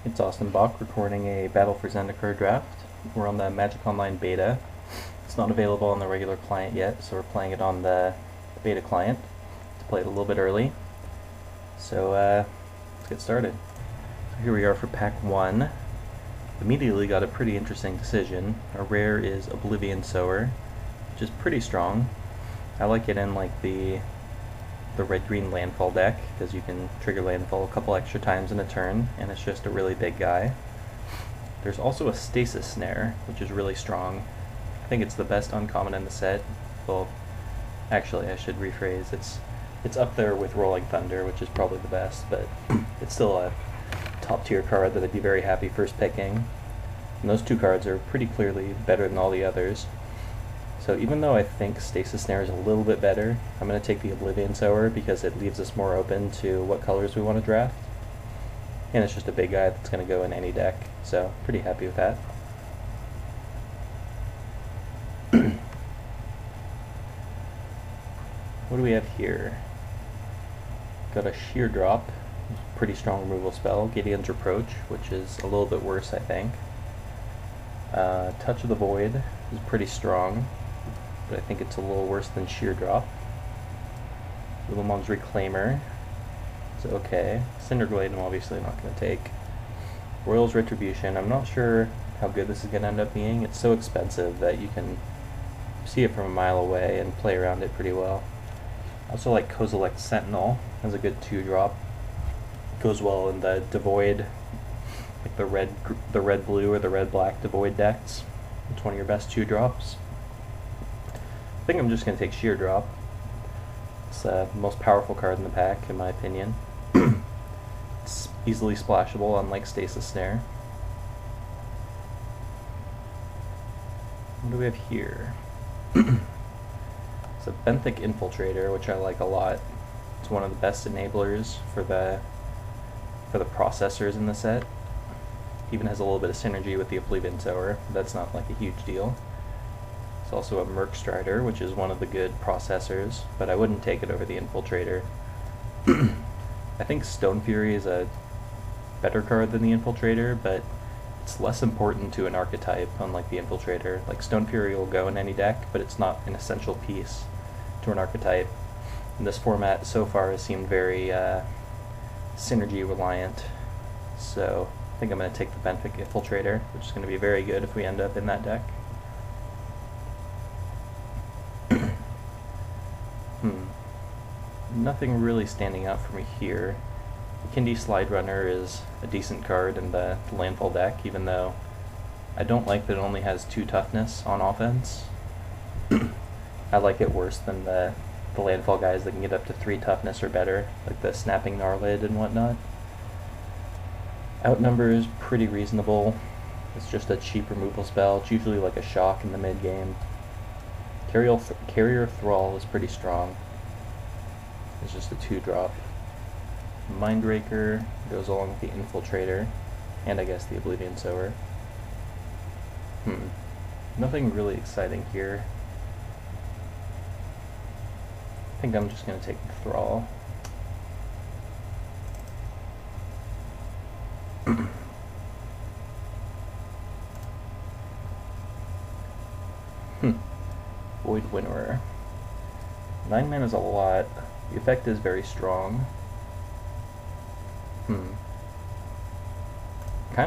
It's Austin Bach recording a Battle for Zendikar draft. We're on the Magic Online Beta. It's not available on the regular client yet, so we're playing it on the beta client to play it a little bit early. So let's get started. So here we are for pack 1. Immediately got a pretty interesting decision. Our rare is Oblivion Sower, which is pretty strong. I like it in like the red-green landfall deck, because you can trigger landfall a couple extra times in a turn, and it's just a really big guy. There's also a Stasis Snare, which is really strong. I think it's the best uncommon in the set. Well, actually, I should rephrase. It's up there with Rolling Thunder, which is probably the best, but it's still a top-tier card that I'd be very happy first picking. And those two cards are pretty clearly better than all the others. So even though I think Stasis Snare is a little bit better, I'm going to take the Oblivion Sower because it leaves us more open to what colors we want to draft. And it's just a big guy that's going to go in any deck, so pretty happy with that. What do we have here? Got a Sheer Drop, pretty strong removal spell, Gideon's Reproach, which is a little bit worse, I think. Touch of the Void is pretty strong, but I think it's a little worse than Sheer Drop. Little Mom's Reclaimer is okay. Cinderglade I'm obviously not going to take. Royal's Retribution, I'm not sure how good this is going to end up being. It's so expensive that you can see it from a mile away and play around it pretty well. I also like Kozilek Sentinel as a good 2-drop. Goes well in the Devoid, like the red-blue or the red-black Devoid decks. It's one of your best 2-drops. I think I'm just going to take Sheer Drop. It's the most powerful card in the pack, in my opinion. It's easily splashable, unlike Stasis Snare. What do we have here? It's a Benthic Infiltrator, which I like a lot. It's one of the best enablers for the processors in the set. Even has a little bit of synergy with the Oblivion Sower. That's not like a huge deal. It's also a Merc Strider, which is one of the good processors, but I wouldn't take it over the Infiltrator. I think Stone Fury is a better card than the Infiltrator, but it's less important to an archetype, unlike the Infiltrator. Like, Stone Fury will go in any deck, but it's not an essential piece to an archetype. And this format so far has seemed very synergy reliant, so I think I'm going to take the Benthic Infiltrator, which is going to be very good if we end up in that deck. Nothing really standing out for me here. Kindi Slide Runner is a decent card in the landfall deck, even though I don't like that it only has 2 toughness on offense. I like it worse than the landfall guys that can get up to 3 toughness or better, like the Snapping Gnarlid and whatnot. Outnumber is pretty reasonable. It's just a cheap removal spell. It's usually like a shock in the mid-game. Carrier Thrall is pretty strong. It's just a 2-drop. Mindbreaker goes along with the Infiltrator, and I guess the Oblivion Sower. Nothing really exciting here. I think I'm just going to take the Thrall. Void Winnower. 9 mana is a lot. The effect is very strong. Kind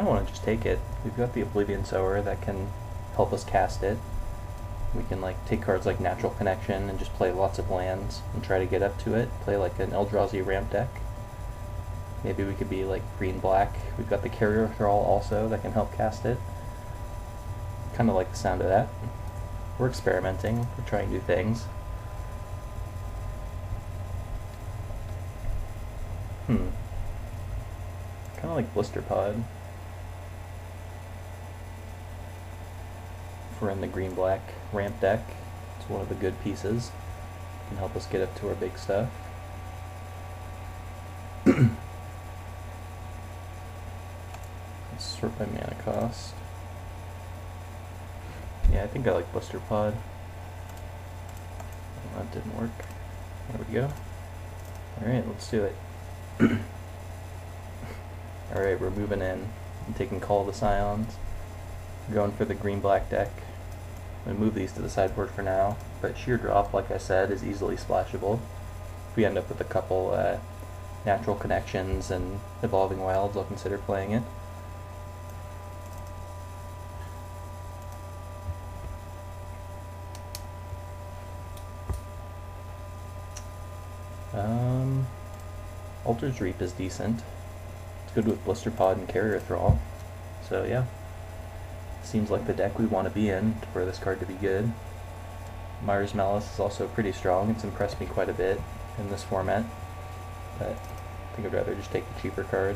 of want to just take it. We've got the Oblivion Sower that can help us cast it. We can like take cards like Natural Connection and just play lots of lands and try to get up to it. Play like an Eldrazi ramp deck. Maybe we could be like green-black. We've got the Carrier Thrall also that can help cast it. Kind of like the sound of that. We're experimenting. We're trying new things. Kind of like Blister Pod. If we're in the green-black ramp deck, it's one of the good pieces. It can help us get up to our big stuff. Let's sort by mana cost. Yeah, I think I like Blister Pod. Oh, that didn't work. There we go. Alright, let's do it. Alright, we're moving in. I'm taking Call of the Scions. Going for the green-black deck. I'm going to move these to the sideboard for now, but Sheer Drop, like I said, is easily splashable. If we end up with a couple natural connections and Evolving Wilds, I'll consider playing it. Altar's Reap is decent. It's good with Blister Pod and Carrier Thrall. So yeah, seems like the deck we want to be in for this card to be good. Myra's Malice is also pretty strong. It's impressed me quite a bit in this format, but I think I'd rather just take the cheaper card.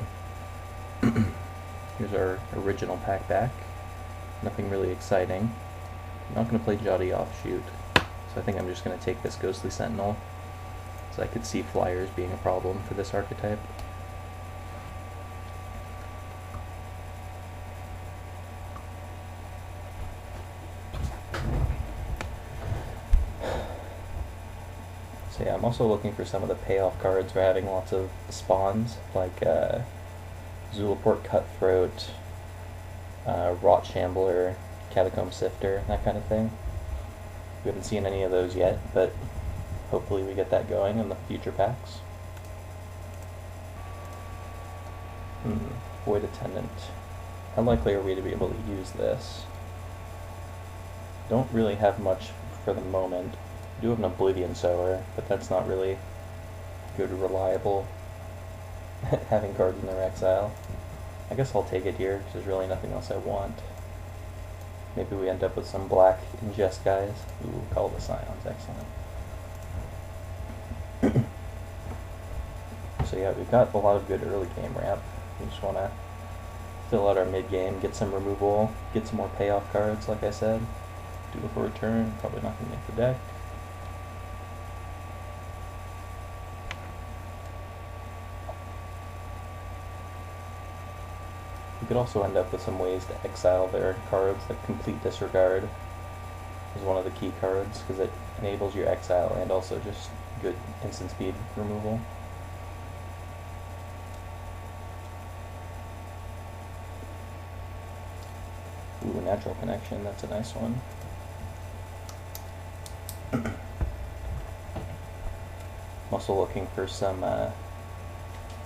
Here's our original pack back. Nothing really exciting. I'm not going to play Jotty Offshoot, so I think I'm just going to take this Ghostly Sentinel. So I could see flyers being a problem for this archetype. So yeah, I'm also looking for some of the payoff cards for having lots of spawns, like Zulaport Cutthroat, Rot Shambler, Catacomb Sifter, that kind of thing. We haven't seen any of those yet, but hopefully we get that going in the future packs. Void Attendant. How likely are we to be able to use this? Don't really have much for the moment. I do have an Oblivion Sower, but that's not really good or reliable having cards in their exile. I guess I'll take it here, because there's really nothing else I want. Maybe we end up with some black ingest guys. Ooh, Call the Scions, excellent. So yeah, we've got a lot of good early game ramp. We just want to fill out our mid game, get some removal, get some more payoff cards, like I said. Do it for a turn, probably not going to make the deck. We could also end up with some ways to exile their cards, like Complete Disregard is one of the key cards, because it enables your exile and also just good instant speed removal. Ooh, Natural Connection, that's a nice one. I'm also looking for some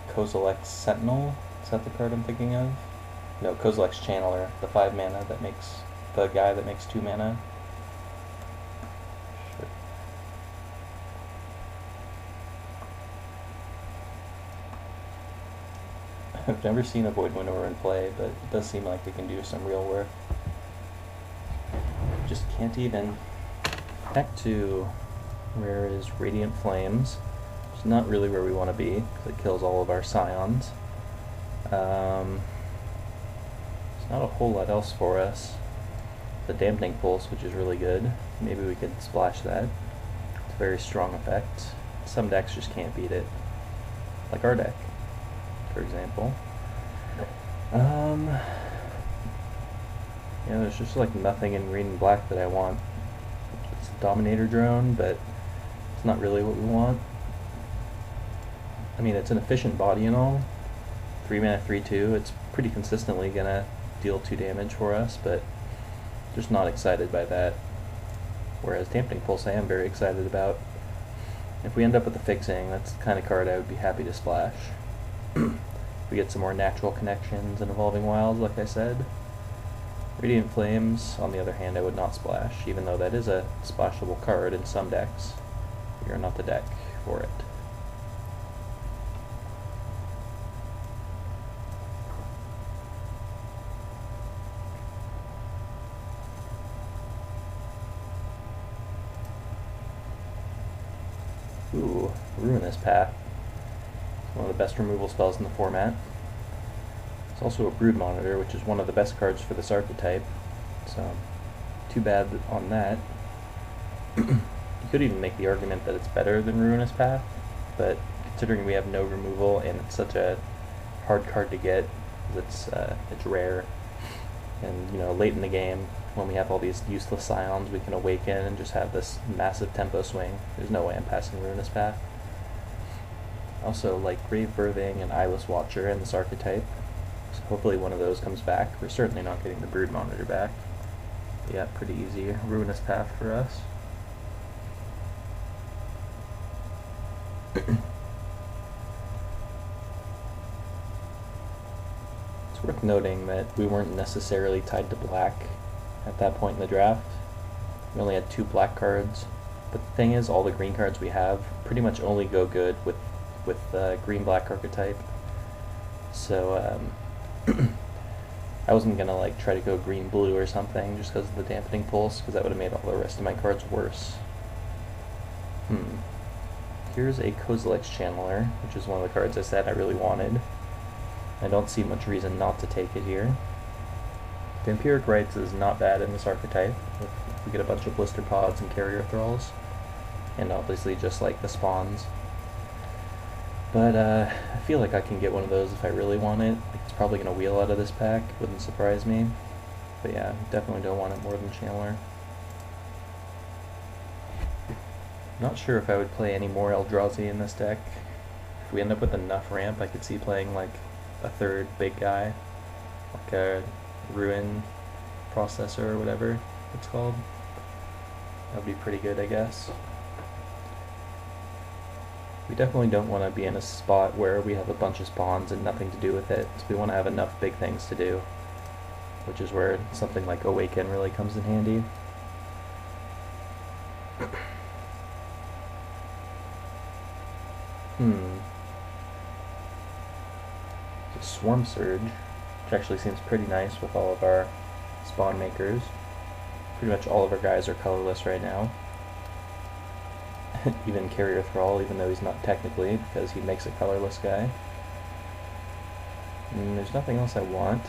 Kozilek's Sentinel. Is that the card I'm thinking of? No, Kozilek's Channeler, the 5 mana that makes, the guy that makes 2 mana. Sure. I've never seen a Void Winnower in play, but it does seem like it can do some real work. Just can't even. Back to where is Radiant Flames. It's not really where we want to be, because it kills all of our Scions. There's not a whole lot else for us. The Dampening Pulse, which is really good. Maybe we could splash that. It's a very strong effect. Some decks just can't beat it. Like our deck, for example. Yeah, there's just like nothing in green and black that I want. It's a Dominator Drone, but it's not really what we want. I mean, it's an efficient body and all. 3 mana, 3/2. It's pretty consistently gonna deal 2 damage for us, but just not excited by that. Whereas Dampening Pulse I am very excited about. If we end up with a fixing, that's the kind of card I would be happy to splash. We get some more natural connections and Evolving Wilds, like I said. Radiant Flames, on the other hand, I would not splash, even though that is a splashable card in some decks. We are not the deck for it. Ooh, Ruinous Path. One of the best removal spells in the format. It's also a Brood Monitor, which is one of the best cards for this archetype, so too bad on that. You could even make the argument that it's better than Ruinous Path, but considering we have no removal and it's such a hard card to get, it's rare, and you know, late in the game when we have all these useless Scions, we can awaken and just have this massive tempo swing. There's no way I'm passing Ruinous Path. Also, like Grave Birthing and Eyeless Watcher in this archetype, So hopefully one of those comes back. We're certainly not getting the Brood Monitor back. Yeah, pretty easy. Ruinous path for us. It's worth noting that we weren't necessarily tied to black at that point in the draft. We only had 2 black cards, but the thing is, all the green cards we have pretty much only go good with green-black archetype. So I wasn't gonna like try to go green-blue or something just because of the dampening pulse, because that would have made all the rest of my cards worse. Here's a Kozilek's Channeler, which is one of the cards I said I really wanted. I don't see much reason not to take it here. Vampiric Rites is not bad in this archetype. We get a bunch of Blister Pods and Carrier Thralls, and obviously just like the spawns. But I feel like I can get one of those if I really want it. It's probably going to wheel out of this pack, wouldn't surprise me. But yeah, definitely don't want it more than Channeler. Not sure if I would play any more Eldrazi in this deck. If we end up with enough ramp, I could see playing like a 3rd big guy, like a Ruin Processor or whatever it's called. That would be pretty good, I guess. We definitely don't want to be in a spot where we have a bunch of spawns and nothing to do with it. So we want to have enough big things to do, which is where something like Awaken really comes in handy. The Swarm Surge, which actually seems pretty nice with all of our spawn makers. Pretty much all of our guys are colorless right now. Even Carrier Thrall, even though he's not technically, because he makes a colorless guy. There's nothing else I want.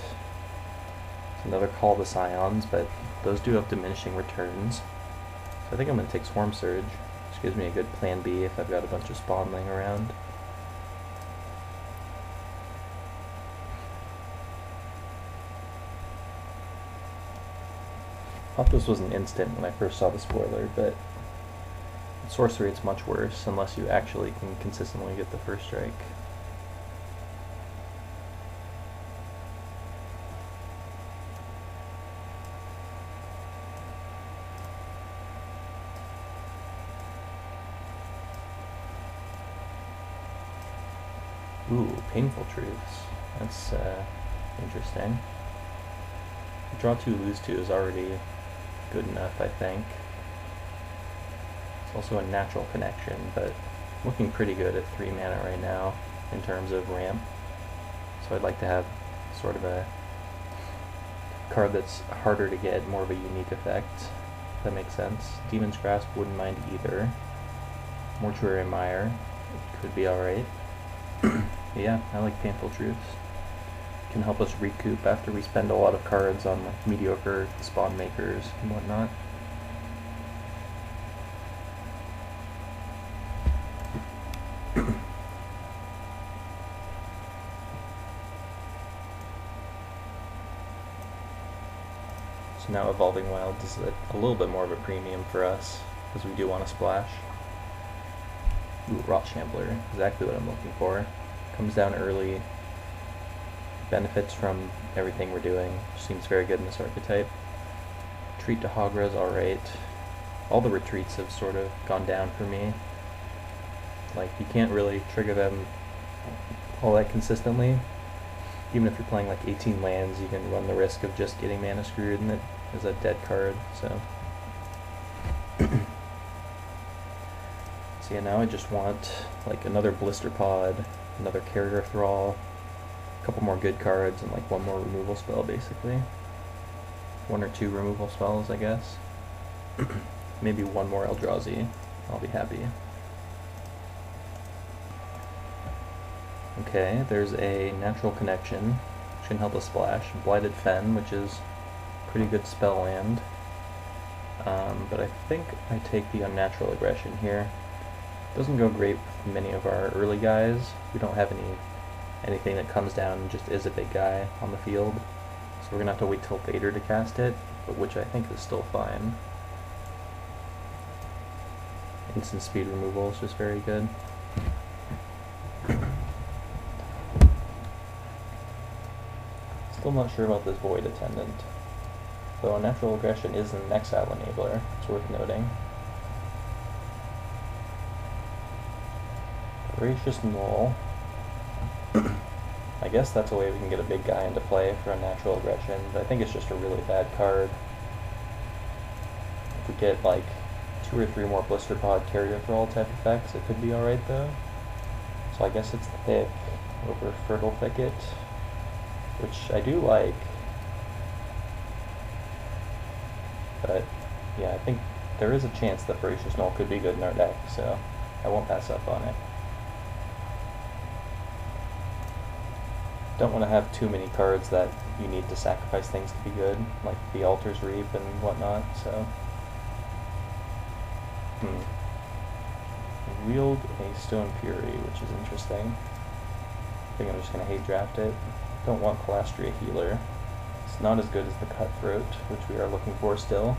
It's another Call the Scions, but those do have diminishing returns. So I think I'm going to take Swarm Surge, which gives me a good plan B if I've got a bunch of spawn laying around. I thought this was an instant when I first saw the spoiler, but sorcery it's much worse unless you actually can consistently get the first strike. Ooh, Painful Truths. That's interesting. Draw 2, lose 2 is already good enough, I think. It's also a natural connection, but looking pretty good at 3 mana right now in terms of ramp. So I'd like to have sort of a card that's harder to get, more of a unique effect, if that makes sense. Demon's Grasp wouldn't mind either. Mortuary Mire could be alright. Yeah, I like Painful Truths. Can help us recoup after we spend a lot of cards on like mediocre spawn makers and whatnot. So now Evolving Wilds is a little bit more of a premium for us, because we do want to splash. Ooh, Rot Shambler, exactly what I'm looking for. Comes down early, benefits from everything we're doing, seems very good in this archetype. Retreat to Hagra is alright. All the retreats have sort of gone down for me. Like, you can't really trigger them all that consistently. Even if you're playing like 18 lands, you can run the risk of just getting mana screwed and it is a dead card, so. So yeah, now I just want like another Blister Pod, another Carrier Thrall, a couple more good cards, and like one more removal spell basically. 1 or 2 removal spells, I guess. Maybe one more Eldrazi. I'll be happy. Okay, there's a Natural Connection, which can help us splash. Blighted Fen, which is pretty good spell land. But I think I take the Unnatural Aggression here. Doesn't go great with many of our early guys. We don't have anything that comes down and just is a big guy on the field. So we're gonna have to wait till Vader to cast it, but which I think is still fine. Instant speed removal is just very good. Still not sure about this Void Attendant. Though Natural Aggression is an Exile enabler, it's worth noting. Voracious Knoll. I guess that's a way we can get a big guy into play for a Natural Aggression, but I think it's just a really bad card. If we get like 2 or 3 more Blister Pod Carrier for all type effects, it could be alright though. So I guess it's Thick over Fertile Thicket, which I do like. But yeah, I think there is a chance that Voracious Knoll could be good in our deck, so I won't pass up on it. Don't want to have too many cards that you need to sacrifice things to be good, like the Altar's Reap and whatnot, so. Wield a Stone Fury, which is interesting. I think I'm just going to hate draft it. Don't want Calastria Healer. It's not as good as the Cutthroat, which we are looking for still.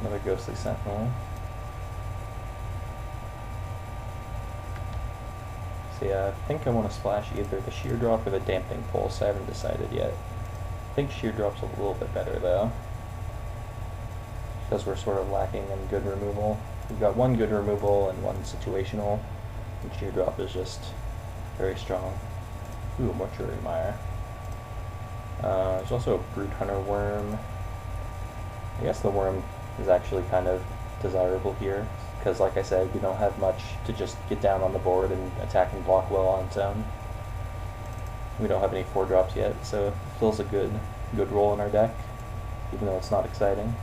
Another Ghostly Sentinel. So yeah, I think I want to splash either the Sheer Drop or the Dampening Pulse. I haven't decided yet. I think Sheer Drop's a little bit better though, because we're sort of lacking in good removal. We've got 1 good removal and 1 situational, and Sheer Drop is just very strong. Ooh, Mortuary Mire. There's also a Brute Hunter Worm. I guess the Worm is actually kind of desirable here, because like I said, we don't have much to just get down on the board and attack and block well on its own. We don't have any 4-drops yet, so it fills a good role in our deck, even though it's not exciting.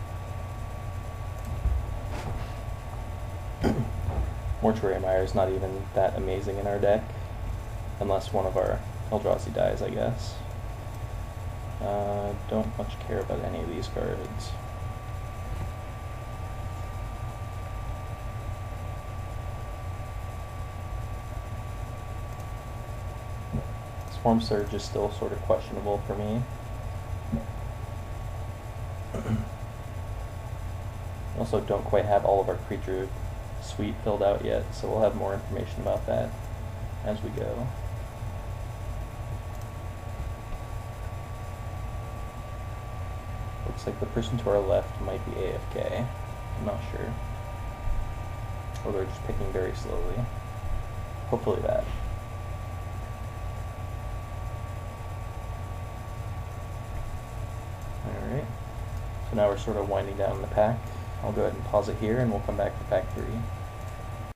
Mortuary Mire is not even that amazing in our deck, unless one of our Eldrazi dies, I guess. Don't much care about any of these cards. Swarm Surge is still sort of questionable for me. Also don't quite have all of our creature suite filled out yet, so we'll have more information about that as we go. Looks like the person to our left might be AFK. I'm not sure. Or they're just picking very slowly. Hopefully that. So now we're sort of winding down the pack. I'll go ahead and pause it here and we'll come back to pack 3.